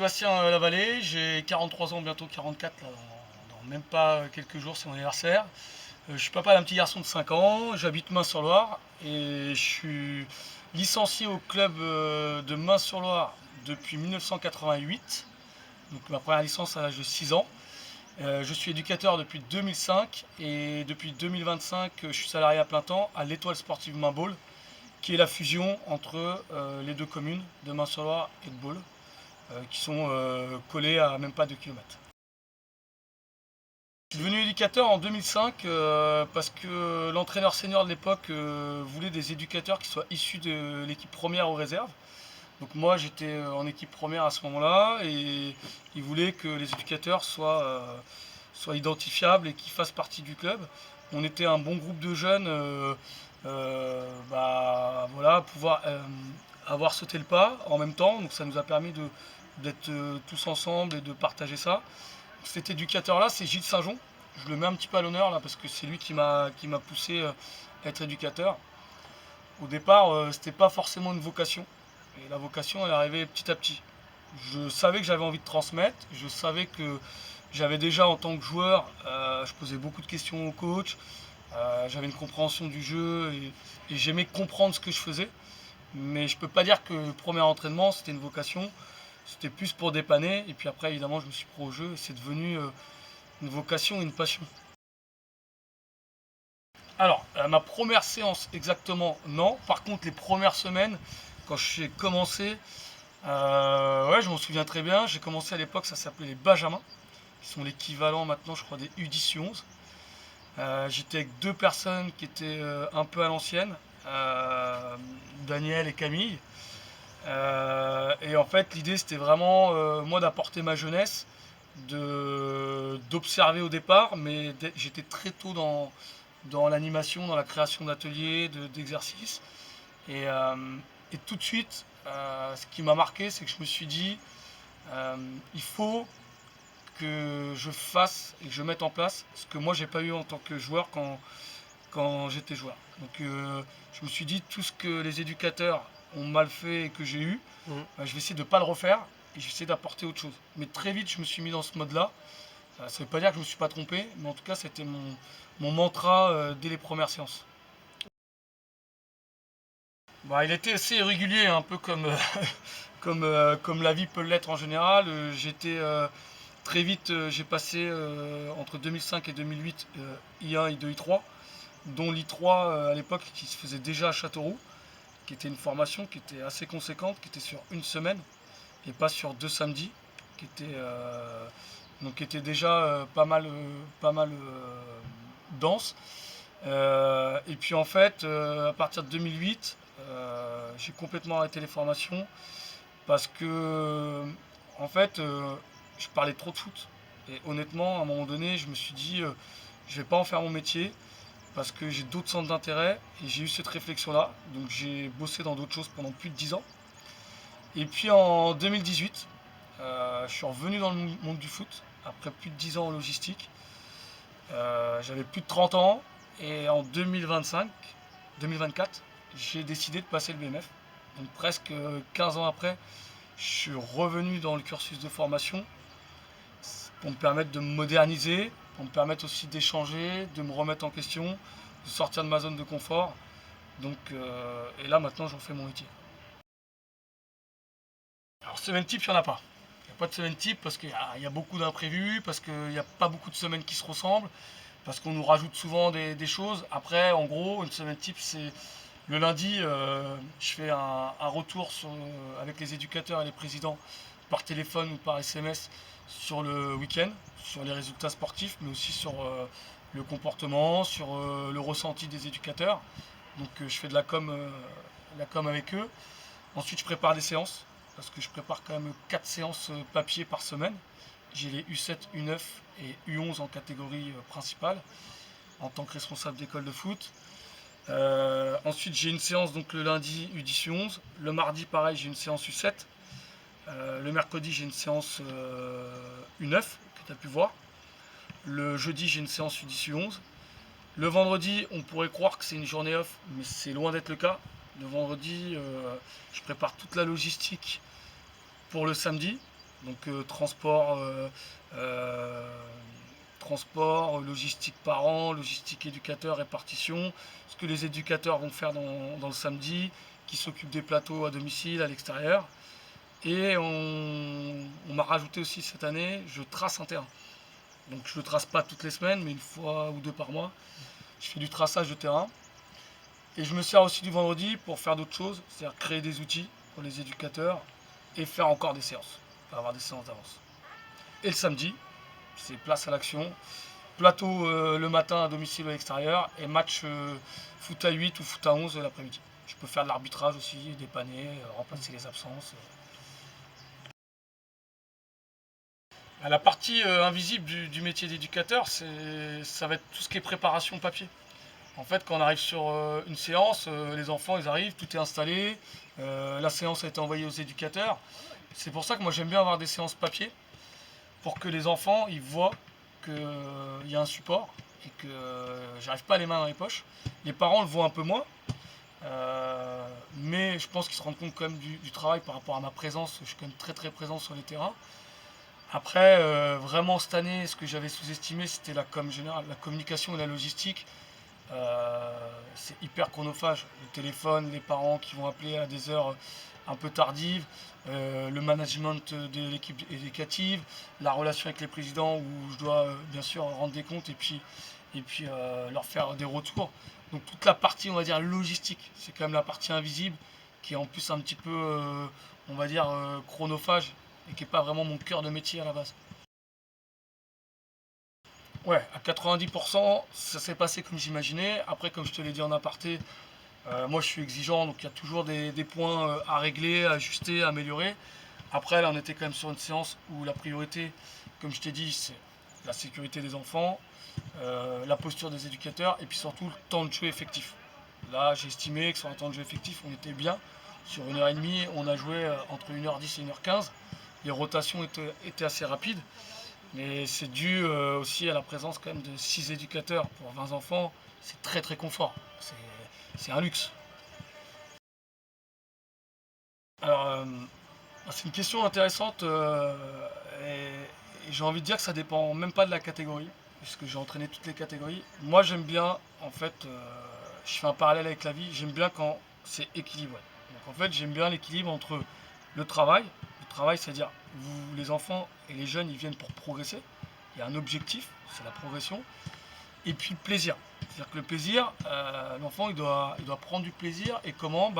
Sébastien Lavallée, j'ai 43 ans, bientôt 44, là, dans même pas quelques jours, c'est mon anniversaire. Je suis papa d'un petit garçon de 5 ans, j'habite Main-sur-Loire et je suis licencié au club de Main-sur-Loire depuis 1988. Donc ma première licence à l'âge de 6 ans. Je suis éducateur depuis 2005 et depuis 2025, je suis salarié à plein temps à l'Étoile Sportive Main-Bôle, qui est la fusion entre les deux communes de Main-sur-Loire et de Bôle, qui sont collés à même pas 2 km. Je suis devenu éducateur en 2005 parce que l'entraîneur senior de l'époque voulait des éducateurs qui soient issus de l'équipe première aux réserves. Donc moi j'étais en équipe première à ce moment-là et il voulait que les éducateurs soient identifiables et qu'ils fassent partie du club. On était un bon groupe de jeunes, voilà, pouvoir avoir sauté le pas en même temps. Donc ça nous a permis d'être tous ensemble et de partager ça. Cet éducateur-là, c'est Gilles Saint-Jean. Je le mets un petit peu à l'honneur là parce que c'est lui qui m'a poussé à être éducateur. Au départ, c'était pas forcément une vocation. Et la vocation, elle est arrivée petit à petit. Je savais que j'avais envie de transmettre. Je savais que j'avais déjà en tant que joueur, je posais beaucoup de questions au coach. J'avais une compréhension du jeu et j'aimais comprendre ce que je faisais. Mais je peux pas dire que le premier entraînement, c'était une vocation. C'était plus pour dépanner. Et puis après, évidemment, je me suis pris au jeu et c'est devenu une vocation, une passion. Alors, ma première séance, exactement, non. Par contre, les premières semaines, quand j'ai commencé, ouais, je m'en souviens très bien. J'ai commencé à l'époque, ça s'appelait les Benjamins, qui sont l'équivalent maintenant, je crois, des U10-11. J'étais avec deux personnes qui étaient un peu à l'ancienne, Daniel et Camille. Et en fait, l'idée, c'était vraiment, moi, d'apporter ma jeunesse, d'observer au départ, mais j'étais très tôt dans l'animation, dans la création d'ateliers, d'exercices. Et, euh, et tout de suite, ce qui m'a marqué, c'est que je me suis dit, il faut que je fasse et que je mette en place ce que moi j'ai pas eu en tant que joueur quand j'étais joueur. Donc je me suis dit, tout ce que les éducateurs ont mal fait et que j'ai eu, je vais essayer de ne pas le refaire et je vais essayer d'apporter autre chose. Mais très vite, je me suis mis dans ce mode-là. Ça ne veut pas dire que je ne me suis pas trompé, mais en tout cas, c'était mon mantra dès les premières séances. Bah, il était assez irrégulier, un peu comme, comme la vie peut l'être en général. Très vite, j'ai passé entre 2005 et 2008 I1, I2, I3, dont l'I3 à l'époque qui se faisait déjà à Châteauroux, qui était une formation qui était assez conséquente, qui était sur une semaine et pas sur 2 samedis, qui était, qui était déjà pas mal dense. Et puis en fait, à partir de 2008, j'ai complètement arrêté les formations parce que en fait, je parlais trop de foot. Et honnêtement, à un moment donné, je me suis dit, je vais pas en faire mon métier parce que j'ai d'autres centres d'intérêt et j'ai eu cette réflexion-là. Donc j'ai bossé dans d'autres choses pendant plus de 10 ans. Et puis en 2018, je suis revenu dans le monde du foot après plus de 10 ans en logistique. J'avais plus de 30 ans et en 2024, j'ai décidé de passer le BMF. Donc presque 15 ans après, je suis revenu dans le cursus de formation pour me permettre de me moderniser, pour me permettre aussi d'échanger, de me remettre en question, de sortir de ma zone de confort. Donc, et là maintenant j'en fais mon métier. Alors semaine type, il n'y en a pas. Il n'y a pas de semaine type parce qu'il y a beaucoup d'imprévus, parce qu'il n'y a pas beaucoup de semaines qui se ressemblent, parce qu'on nous rajoute souvent des choses. Après, en gros, une semaine type, c'est le lundi, je fais un retour avec les éducateurs et les présidents par téléphone ou par SMS sur le week-end, sur les résultats sportifs, mais aussi sur le comportement, sur le ressenti des éducateurs. Donc je fais de la com avec eux. Ensuite, je prépare des séances, parce que je prépare quand même 4 séances papier par semaine. J'ai les U7, U9 et U11 en catégorie principale, en tant que responsable d'école de foot. Ensuite, j'ai une séance donc le lundi U10, U11. Le mardi, pareil, j'ai une séance U7. Le mercredi, j'ai une séance U9, que tu as pu voir. Le jeudi, j'ai une séance U10, U11. Le vendredi, on pourrait croire que c'est une journée off, mais c'est loin d'être le cas. Le vendredi, je prépare toute la logistique pour le samedi. Donc euh, transport, logistique parents, logistique éducateur, répartition, ce que les éducateurs vont faire dans le samedi, qui s'occupent des plateaux à domicile, à l'extérieur. Et on m'a rajouté aussi cette année, je trace un terrain. Donc je ne le trace pas toutes les semaines, mais une fois ou deux par mois. Je fais du traçage de terrain. Et je me sers aussi du vendredi pour faire d'autres choses, c'est-à-dire créer des outils pour les éducateurs et faire encore des séances, avoir des séances d'avance. Et le samedi, c'est place à l'action, plateau le matin à domicile ou à l'extérieur et match foot à 8 ou foot à 11 l'après-midi. Je peux faire de l'arbitrage aussi, dépanner, remplacer les absences. La partie invisible du métier d'éducateur, ça va être tout ce qui est préparation papier. En fait, quand on arrive sur une séance, les enfants, ils arrivent, tout est installé, la séance a été envoyée aux éducateurs. C'est pour ça que moi j'aime bien avoir des séances papier, pour que les enfants, ils voient qu'il y a un support et que j'arrive pas les mains dans les poches. Les parents le voient un peu moins, mais je pense qu'ils se rendent compte quand même du travail par rapport à ma présence. Je suis quand même très très présent sur les terrains. Après, vraiment cette année, ce que j'avais sous-estimé, c'était la com générale, la communication et la logistique. C'est hyper chronophage. Le téléphone, les parents qui vont appeler à des heures un peu tardives, le management de l'équipe éducative, la relation avec les présidents où je dois bien sûr rendre des comptes et puis leur faire des retours. Donc toute la partie, on va dire, logistique, c'est quand même la partie invisible qui est en plus un petit peu, on va dire, chronophage et qui n'est pas vraiment mon cœur de métier à la base. Ouais, à 90%, ça s'est passé comme j'imaginais. Après, comme je te l'ai dit en aparté, moi je suis exigeant, donc il y a toujours des points à régler, à ajuster, à améliorer. Après, là, on était quand même sur une séance où la priorité, comme je t'ai dit, c'est la sécurité des enfants, la posture des éducateurs et puis surtout le temps de jeu effectif. Là, j'ai estimé que sur un temps de jeu effectif, on était bien. Sur 1h30, on a joué entre 1h10 et 1h15. Les rotations étaient assez rapides. Mais c'est dû aussi à la présence quand même de 6 éducateurs pour 20 enfants. C'est très très confort. C'est un luxe. Alors, c'est une question intéressante et j'ai envie de dire que ça dépend même pas de la catégorie, puisque j'ai entraîné toutes les catégories. Moi j'aime bien, en fait, je fais un parallèle avec la vie, j'aime bien quand c'est équilibré. Donc en fait j'aime bien l'équilibre entre le travail, c'est-à-dire vous les enfants et les jeunes ils viennent pour progresser, il y a un objectif, c'est la progression, et puis le plaisir. C'est-à-dire que le plaisir, l'enfant il doit prendre du plaisir et comment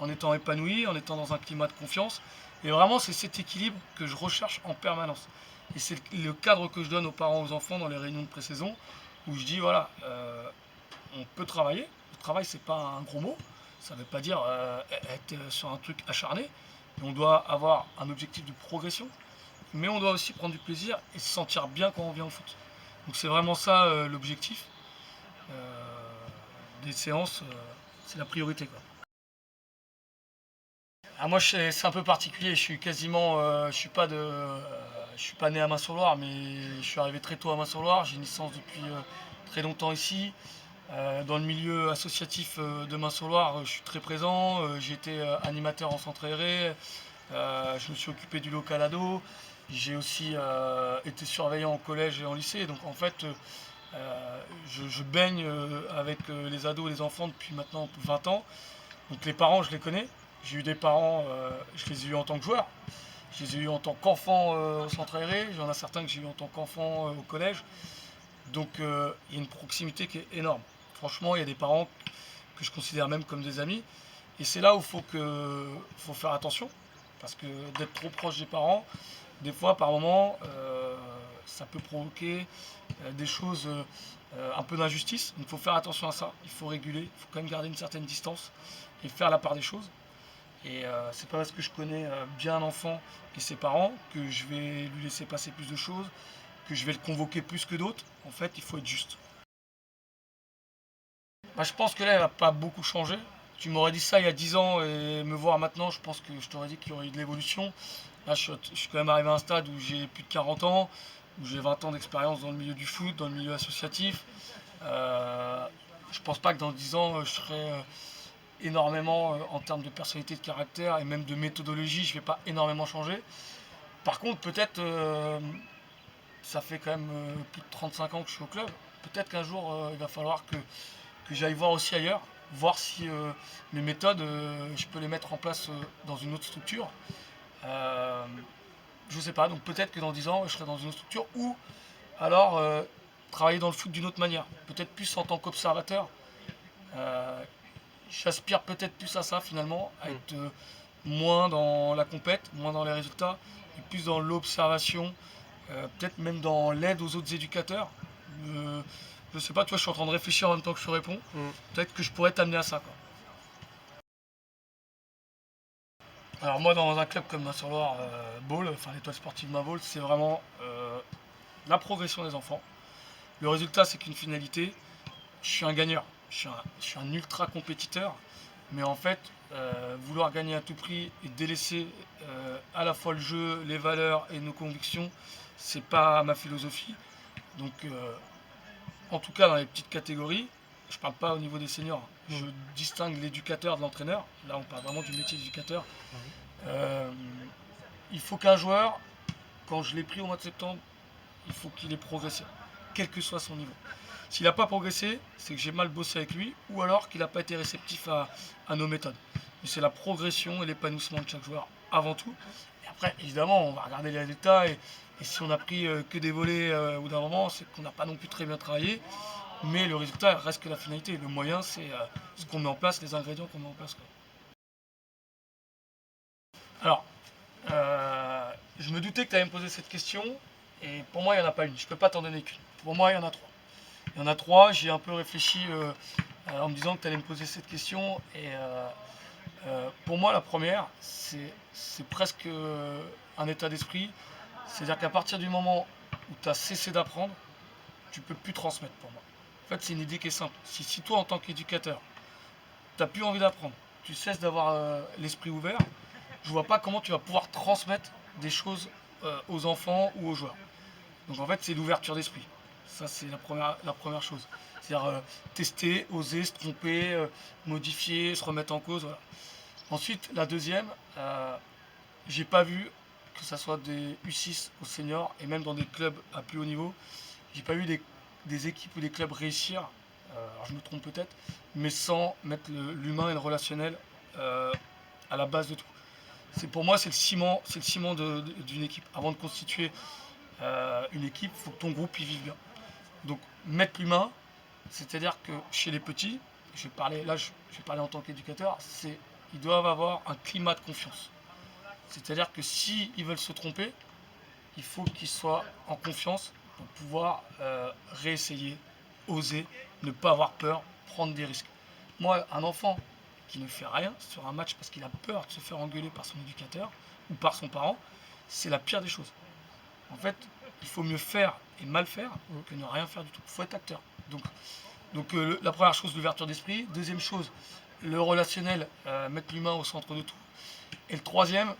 en étant épanoui, en étant dans un climat de confiance. Et vraiment c'est cet équilibre que je recherche en permanence. Et c'est le cadre que je donne aux parents, aux enfants dans les réunions de pré-saison, où je dis voilà, on peut travailler. Le travail c'est pas un gros mot, ça ne veut pas dire être sur un truc acharné, mais on doit avoir un objectif de progression, mais on doit aussi prendre du plaisir et se sentir bien quand on vient au foot. Donc c'est vraiment ça l'objectif des séances, c'est la priorité quoi. Ah, moi c'est un peu particulier, je suis quasiment, je suis pas né à Main-sur-Loire, mais je suis arrivé très tôt à Main-sur-Loire, j'ai une licence depuis très longtemps ici. Dans le milieu associatif de Main-sur-Loire, je suis très présent, j'ai été animateur en centre aéré, je me suis occupé du local ado, j'ai aussi été surveillant au collège et en lycée, donc en fait je baigne avec les ados et les enfants depuis maintenant 20 ans. Donc les parents, je les connais. J'ai eu des parents, je les ai eus en tant que joueur. Je les ai eus en tant qu'enfant au centre aéré. J'en ai certains que j'ai eu en tant qu'enfant au collège. Donc il y a une proximité qui est énorme. Franchement, il y a des parents que je considère même comme des amis. Et c'est là où faut faire attention. Parce que d'être trop proche des parents, des fois, par moment, ça peut provoquer des choses, un peu d'injustice. Donc il faut faire attention à ça. Il faut réguler. Il faut quand même garder une certaine distance et faire la part des choses. Et c'est pas parce que je connais bien un enfant et ses parents que je vais lui laisser passer plus de choses, que je vais le convoquer plus que d'autres. En fait, il faut être juste. Je pense que là, elle va pas beaucoup changer. Tu m'aurais dit ça il y a 10 ans et me voir maintenant, je pense que je t'aurais dit qu'il y aurait eu de l'évolution. Là, je suis quand même arrivé à un stade où j'ai plus de 40 ans, où j'ai 20 ans d'expérience dans le milieu du foot, dans le milieu associatif. Je pense pas que dans 10 ans, je serai énormément en termes de personnalité, de caractère et même de méthodologie, je vais pas énormément changer. Par contre, peut-être, ça fait quand même plus de 35 ans que je suis au club. Peut-être qu'un jour, il va falloir que j'aille voir aussi ailleurs, voir si mes méthodes, je peux les mettre en place dans une autre structure. Euh, je sais pas, donc peut-être que dans 10 ans, je serai dans une autre structure ou alors travailler dans le foot d'une autre manière. Peut-être plus en tant qu'observateur. Euh, J'aspire peut-être plus à ça finalement, à être moins dans la compète, moins dans les résultats, et plus dans l'observation, peut-être même dans l'aide aux autres éducateurs. Je sais pas, tu vois, je suis en train de réfléchir en même temps que je te réponds. Peut-être que je pourrais t'amener à ça, quoi. Alors moi, dans un club comme Nassau-Loire Ball, enfin l'étoile sportive Maball, c'est vraiment la progression des enfants. Le résultat, c'est qu'une finalité. Je suis un gagneur, je suis un ultra compétiteur, mais en fait, vouloir gagner à tout prix et délaisser à la fois le jeu, les valeurs et nos convictions, c'est pas ma philosophie. Donc, en tout cas, dans les petites catégories, je parle pas au niveau des seniors, je distingue l'éducateur de l'entraîneur. Là, on parle vraiment du métier d'éducateur. Euh, il faut qu'un joueur, quand je l'ai pris au mois de septembre, il faut qu'il ait progressé, quel que soit son niveau. S'il n'a pas progressé, c'est que j'ai mal bossé avec lui, ou alors qu'il n'a pas été réceptif à nos méthodes. Mais c'est la progression et l'épanouissement de chaque joueur avant tout. Et après, évidemment, on va regarder les résultats, et si on a pris que des volets au bout d'un moment, c'est qu'on n'a pas non plus très bien travaillé. Mais le résultat reste que la finalité. Le moyen, c'est ce qu'on met en place, les ingrédients qu'on met en place, quoi. Alors, je me doutais que tu allais me poser cette question, et pour moi, il n'y en a pas une. Je ne peux pas t'en donner qu'une. Pour moi, il y en a trois. Il y en a trois, j'ai un peu réfléchi en me disant que tu allais me poser cette question. Et pour moi, la première, c'est presque un état d'esprit. C'est-à-dire qu'à partir du moment où tu as cessé d'apprendre, tu ne peux plus transmettre pour moi. En fait, c'est une idée qui est simple. Si toi, en tant qu'éducateur, tu n'as plus envie d'apprendre, tu cesses d'avoir l'esprit ouvert, je vois pas comment tu vas pouvoir transmettre des choses aux enfants ou aux joueurs. Donc en fait, c'est l'ouverture d'esprit. Ça, c'est la première chose. C'est-à-dire tester, oser, se tromper, modifier, se remettre en cause. Voilà. Ensuite, la deuxième, j'ai pas vu, que ce soit des U6 aux seniors et même dans des clubs à plus haut niveau, j'ai pas vu des équipes ou des clubs réussir, alors je me trompe peut-être, mais sans mettre l'humain et le relationnel à la base de tout. Pour moi, c'est le ciment d'une équipe. Avant de constituer une équipe, il faut que ton groupe y vive bien. Donc mettre l'humain, c'est-à-dire que chez les petits, je vais parler en tant qu'éducateur, ils doivent avoir un climat de confiance. C'est-à-dire que s'ils veulent se tromper, il faut qu'ils soient en confiance pour pouvoir réessayer, oser, ne pas avoir peur, prendre des risques. Moi, un enfant qui ne fait rien sur un match parce qu'il a peur de se faire engueuler par son éducateur ou par son parent, c'est la pire des choses. En fait, il faut mieux faire et mal faire que ne rien faire du tout. Il faut être acteur. Donc la première chose, l'ouverture d'esprit. Deuxième chose, le relationnel, mettre l'humain au centre de tout. Et le troisième,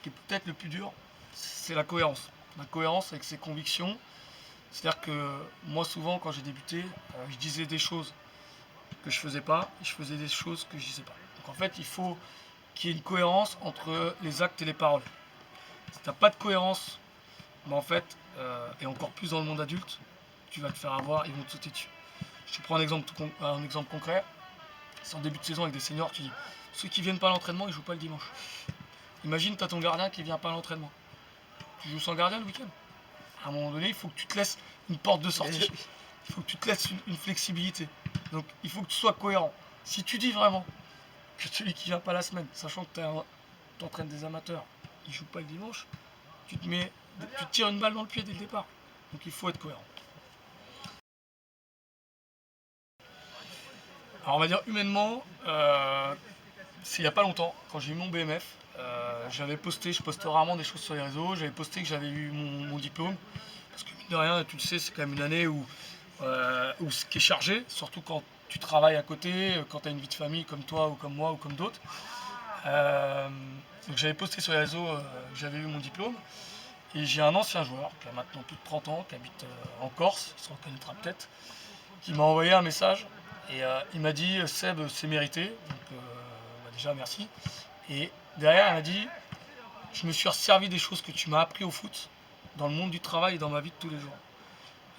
qui est peut-être le plus dur, c'est la cohérence. La cohérence avec ses convictions. C'est-à-dire que moi, souvent, quand j'ai débuté, je disais des choses que je faisais pas, et je faisais des choses que je disais pas. Donc en fait, il faut qu'il y ait une cohérence entre les actes et les paroles. Si tu n'as pas de cohérence, en fait, et encore plus dans le monde adulte, tu vas te faire avoir, ils vont te sauter dessus. Je te prends un exemple concret. C'est en début de saison avec des seniors, tu dis ceux qui viennent pas à l'entraînement, ils jouent pas le dimanche. Imagine, tu as ton gardien qui vient pas à l'entraînement. Tu joues sans gardien le week-end. À un moment donné, il faut que tu te laisses une porte de sortie. Il faut que tu te laisses une flexibilité. Donc il faut que tu sois cohérent. Si tu dis vraiment que celui qui vient pas la semaine, sachant que tu entraînes des amateurs, ils jouent pas le dimanche, tu te tires une balle dans le pied dès le départ. Donc il faut être cohérent. Alors on va dire humainement, c'est il n'y a pas longtemps, quand j'ai eu mon BMF, je poste rarement des choses sur les réseaux, j'avais posté que j'avais eu mon diplôme, parce que mine de rien, tu le sais, c'est quand même une année où ce qui est chargé, surtout quand tu travailles à côté, quand tu as une vie de famille comme toi ou comme moi ou comme d'autres. Euh, donc j'avais posté sur les réseaux que j'avais eu mon diplôme, et j'ai un ancien joueur qui a maintenant plus de 30 ans, qui habite en Corse, il se reconnaîtra peut-être, qui m'a envoyé un message et il m'a dit Seb, c'est mérité, donc déjà merci. Et derrière, il m'a dit je me suis resservi des choses que tu m'as appris au foot, dans le monde du travail et dans ma vie de tous les jours.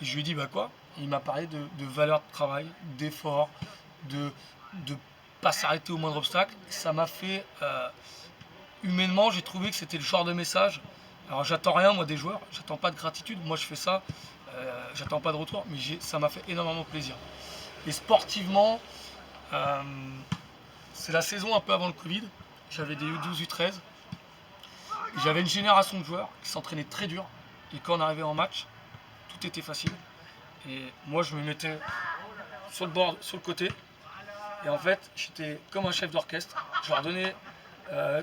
Et je lui ai dit, bah quoi? Il m'a parlé de valeur de travail, d'effort, de pas s'arrêter au moindre obstacle. Ça m'a fait, humainement, j'ai trouvé que c'était le genre de message. Alors j'attends rien moi des joueurs, j'attends pas de gratitude, moi je fais ça, j'attends pas de retour, mais ça m'a fait énormément plaisir. Et sportivement, euh, c'est la saison un peu avant le Covid, j'avais des U12, U13, j'avais une génération de joueurs qui s'entraînaient très dur, et quand on arrivait en match, tout était facile. Et moi je me mettais sur le bord, sur le côté, et en fait j'étais comme un chef d'orchestre, je leur donnais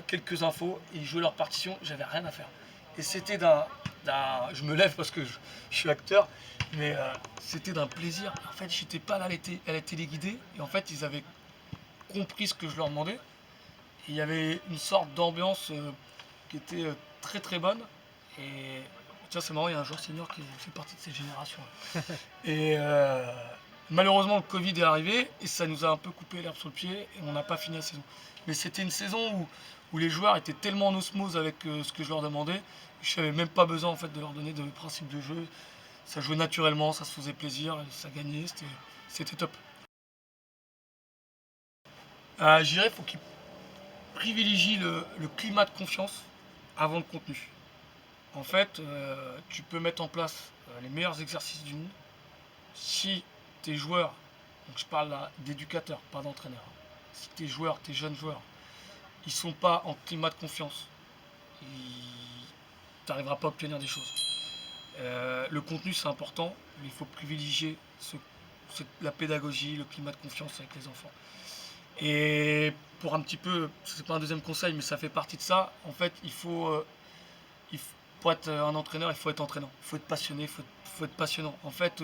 quelques infos, et ils jouaient leur partition, j'avais rien à faire. Et c'était je me lève parce que je suis acteur, mais c'était d'un plaisir. En fait, j'étais pas là à la téléguidée, et en fait, ils avaient compris ce que je leur demandais. Et il y avait une sorte d'ambiance qui était très très bonne. Et tiens, c'est marrant, il y a un joueur senior qui fait partie de cette génération. Et malheureusement, le Covid est arrivé et ça nous a un peu coupé l'herbe sous le pied et on n'a pas fini la saison. Mais c'était une saison où les joueurs étaient tellement en osmose avec ce que je leur demandais, je n'avais même pas besoin en fait de leur donner de principes de jeu. Ça jouait naturellement, ça se faisait plaisir, ça gagnait, c'était top. Je dirais qu'il faut qu'ils privilégient le climat de confiance avant le contenu. En fait, tu peux mettre en place les meilleurs exercices du monde si tes joueurs, donc je parle là d'éducateurs, pas d'entraîneurs, si tes joueurs, tes jeunes joueurs, ils sont pas en climat de confiance, tu n'arriveras pas à obtenir des choses. Le contenu c'est important, mais il faut privilégier la pédagogie, le climat de confiance avec les enfants. Et pour un petit peu, c'est pas un deuxième conseil, mais ça fait partie de ça, en fait, pour être un entraîneur, il faut être entraînant, il faut être passionné, faut être passionnant. En fait,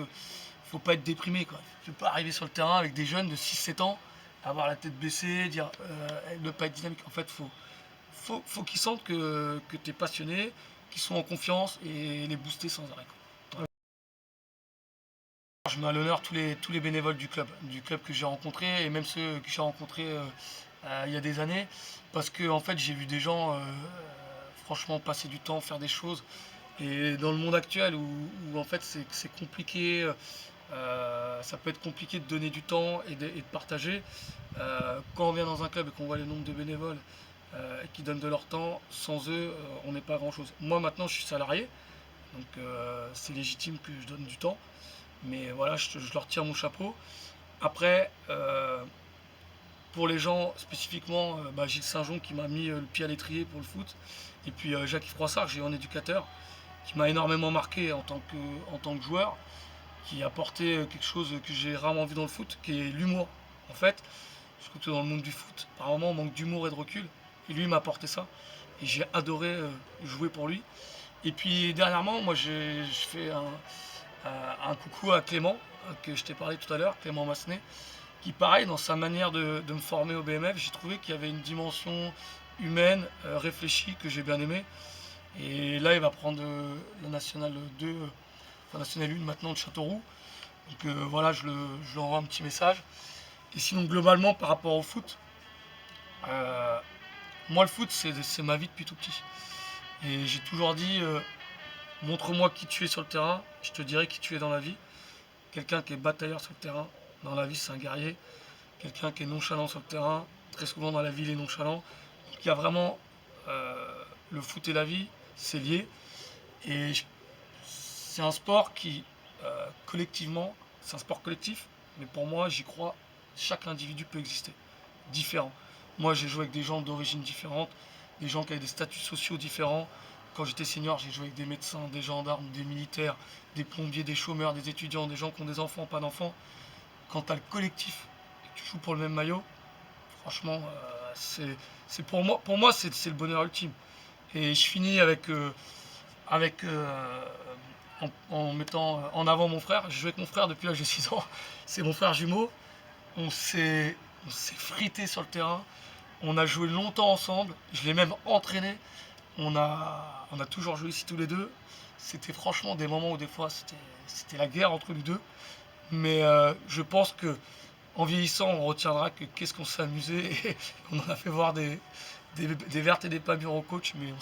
faut pas être déprimé, quoi. Tu peux pas arriver sur le terrain avec des jeunes de 6-7 ans, avoir la tête baissée, dire ne pas être dynamique. En fait, faut qu'ils sentent que tu es passionné, qu'ils sont en confiance et les booster sans arrêt, quoi. Je mets à l'honneur tous les bénévoles du club que j'ai rencontrés et même ceux que j'ai rencontrés il y a des années, parce que en fait j'ai vu des gens franchement passer du temps, faire des choses. Et dans le monde actuel où en fait c'est compliqué, ça peut être compliqué de donner du temps et de partager. Quand on vient dans un club et qu'on voit le nombre de bénévoles qui donnent de leur temps, sans eux, on n'est pas grand-chose. Moi maintenant je suis salarié, donc c'est légitime que je donne du temps, mais voilà, je leur tire mon chapeau. Après, pour les gens spécifiquement, Gilles Saint-Jean qui m'a mis le pied à l'étrier pour le foot, et puis Jacques Froissart, j'ai eu un éducateur qui m'a énormément marqué en tant que joueur, qui a apporté quelque chose que j'ai rarement vu dans le foot, qui est l'humour. En fait, je trouve que dans le monde du foot, par moments on manque d'humour et de recul, et lui il m'a apporté ça, et j'ai adoré jouer pour lui. Et puis dernièrement, moi je fais un coucou à Clément, que je t'ai parlé tout à l'heure, Clément Massenet, qui pareil, dans sa manière de me former au BMF, j'ai trouvé qu'il y avait une dimension humaine, réfléchie, que j'ai bien aimée. Et là, il va prendre la Nationale 2, enfin Nationale 1 maintenant de Châteauroux. Donc voilà, je lui envoie un petit message. Et sinon, globalement, par rapport au foot, moi, le foot, c'est ma vie depuis tout petit. Et j'ai toujours dit, montre-moi qui tu es sur le terrain, je te dirai qui tu es dans la vie. Quelqu'un qui est batailleur sur le terrain, dans la vie, c'est un guerrier. Quelqu'un qui est nonchalant sur le terrain, très souvent dans la vie, il est nonchalant. Donc il y a vraiment le foot et la vie, c'est lié. Et c'est un sport qui, collectivement, c'est un sport collectif, mais pour moi, j'y crois, chaque individu peut exister, différent. Moi, j'ai joué avec des gens d'origine différente, des gens qui avaient des statuts sociaux différents. Quand j'étais senior, j'ai joué avec des médecins, des gendarmes, des militaires, des plombiers, des chômeurs, des étudiants, des gens qui ont des enfants, pas d'enfants. Quand tu as le collectif et que tu joues pour le même maillot, franchement, c'est pour moi c'est le bonheur ultime. Et je finis en mettant en avant mon frère. J'ai joué avec mon frère depuis l'âge de 6 ans. C'est mon frère jumeau. On s'est frité sur le terrain. On a joué longtemps ensemble. Je l'ai même entraîné. On a toujours joué ici tous les deux. C'était franchement des moments où des fois c'était la guerre entre nous deux. Mais je pense que en vieillissant, on retiendra que qu'est-ce qu'on s'est amusé et on en a fait voir des vertes et des pas mûres au coach, mais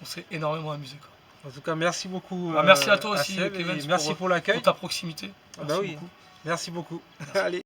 on s'est énormément amusé, quoi. En tout cas, merci beaucoup. Merci à toi aussi, Seb, Clemens, et merci pour l'accueil. pour ta proximité. Ah bah Merci oui, beaucoup. merci beaucoup. Merci. Allez.